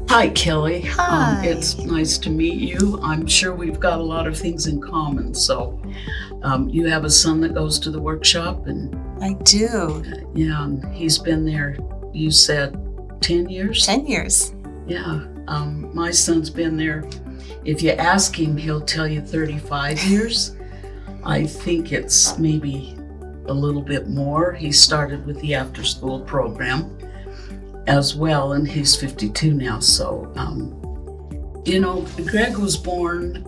Hi, Kelly. Hi. It's nice to meet you. I'm sure we've got a lot of things in common. So, you have a son that goes to the workshop, and I do. yeah, and he's been there, you said 10 years? 10 years. Yeah. My son's been there. If you ask him, he'll tell you 35 years. I think it's maybe a little bit more. He started with the after school program as well, and he's 52 now. So, Greg was born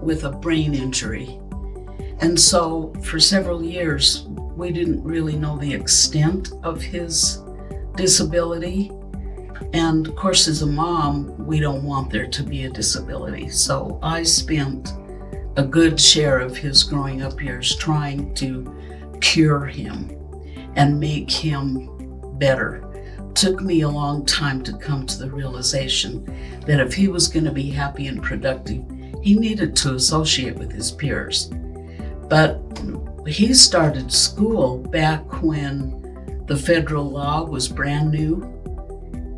with a brain injury. And so for several years, we didn't really know the extent of his disability. And of course, as a mom, we don't want there to be a disability. So I spent a good share of his growing up years trying to cure him and make him better. Took me a long time to come to the realization that if he was going to be happy and productive, he needed to associate with his peers. But he started school back when the federal law was brand new.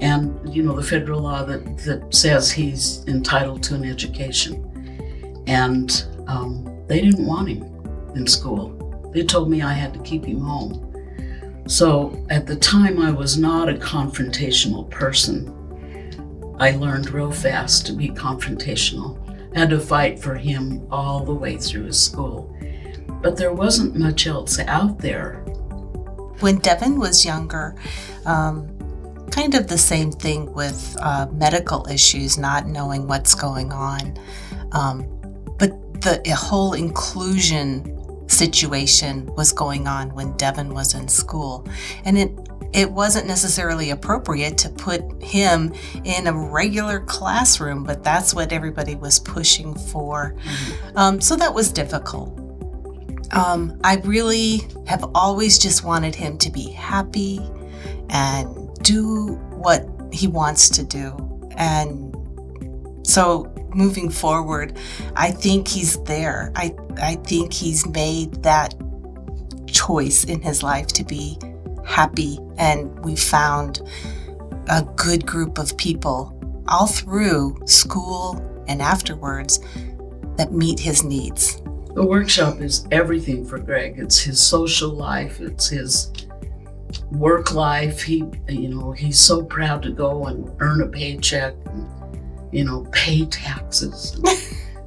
And, the federal law that says he's entitled to an education. And they didn't want him in school. They told me I had to keep him home. So at the time, I was not a confrontational person. I learned real fast to be confrontational. I had to fight for him all the way through his school. But there wasn't much else out there. When Devin was younger, kind of the same thing with medical issues, not knowing what's going on. But the whole inclusion situation was going on when Devin was in school. And it wasn't necessarily appropriate to put him in a regular classroom, but that's what everybody was pushing for. So that was difficult. I really have always just wanted him to be happy and do what he wants to do. And so moving forward, I think he's there. I think he's made that choice in his life to be happy. And we found a good group of people all through school and afterwards that meet his needs. The workshop is everything for Greg. It's his social life. It's his work life. He's so proud to go and earn a paycheck and, pay taxes, and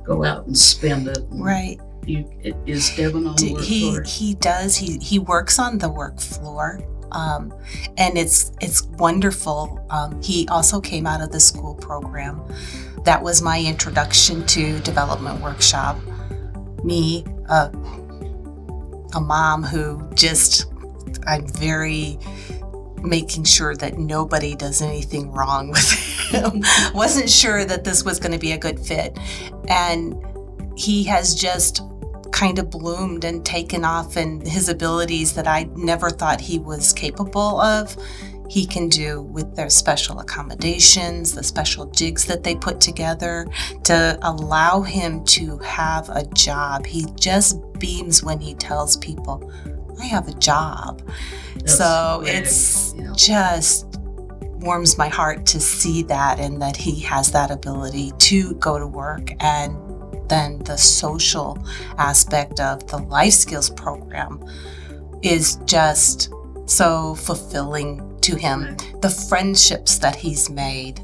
go out and spend it. Right. Is Devin on the work floor? He does. He works on the work floor. And it's wonderful. He also came out of the school program. That was my introduction to Development Workshop. Me, a mom who I'm very making sure that nobody does anything wrong with him. Wasn't sure that this was going to be a good fit. And he has just kind of bloomed and taken off, and his abilities that I never thought he was capable of, he can do with their special accommodations, the special jigs that they put together to allow him to have a job. He just beams when he tells people, I have a job. So it's just warms my heart to see that, and that he has that ability to go to work. And then the social aspect of the life skills program is just so fulfilling to him. Right. The friendships that he's made.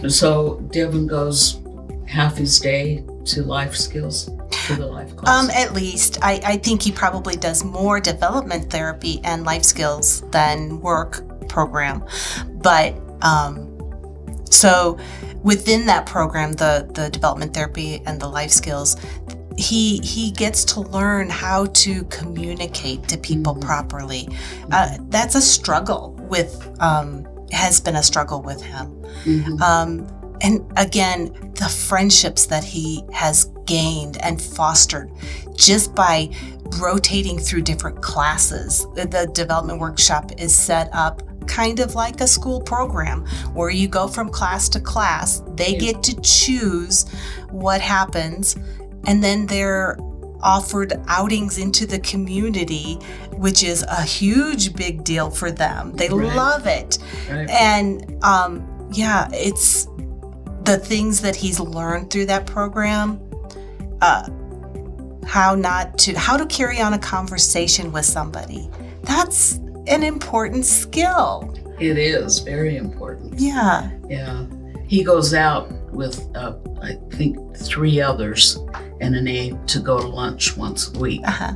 So Devin goes half his day to life skills, to the life class? At least. I think he probably does more development therapy and life skills than work program. But so within that program, the development therapy and the life skills, he gets to learn how to communicate to people properly. That's a struggle has been a struggle with him. And again, the friendships that he has gained and fostered just by rotating through different classes. The development workshop is set up kind of like a school program where you go from class to class. They get to choose what happens, and then they're offered outings into the community, which is a huge big deal for them. They love it. And the things that he's learned through that program, how to carry on a conversation with somebody. That's an important skill. It is very important. Yeah. Yeah. He goes out with, I think, 3 others and an aide to go to lunch once a week. Uh-huh.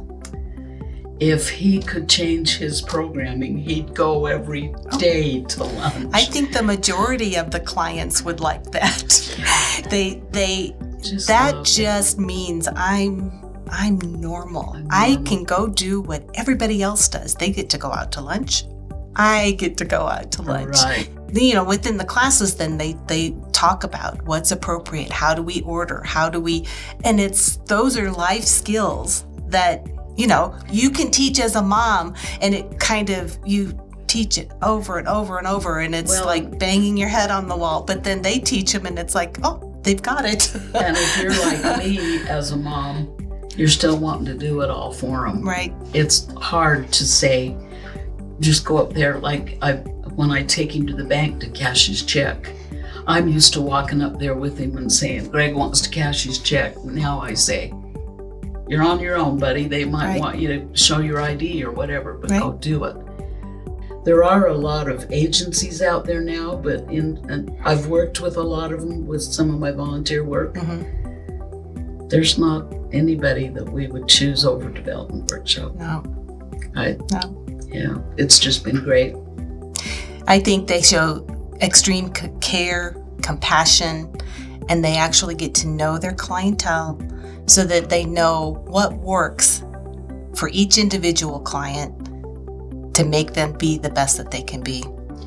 If he could change his programming, he'd go every day to lunch. I think the majority of the clients would like that. They just means I'm normal. I can go do what everybody else does. They get to go out to lunch. I get to go out to lunch. Right. Within the classes, then they talk about what's appropriate. How do we order? And those are life skills that, you can teach as a mom, and it kind of, you teach it over and over and over, and it's like banging your head on the wall, but then they teach them and it's like, oh, they've got it. And if you're like me as a mom, you're still wanting to do it all for them. Right. It's hard to say, just go up there. Like when I take him to the bank to cash his check, I'm used to walking up there with him and saying, Greg wants to cash his check. Now I say, you're on your own, buddy. They might want you to show your ID or whatever, but go do it. There are a lot of agencies out there now, but and I've worked with a lot of them with some of my volunteer work. Mm-hmm. There's not anybody that we would choose over Development Workshop. No. Yeah, it's just been great. I think they show extreme care, compassion, and they actually get to know their clientele so that they know what works for each individual client to make them be the best that they can be.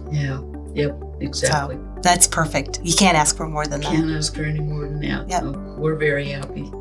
Yeah, yep, exactly. So that's perfect. You can't ask for more than that. Can't ask for any more than that. Yep. So we're very happy.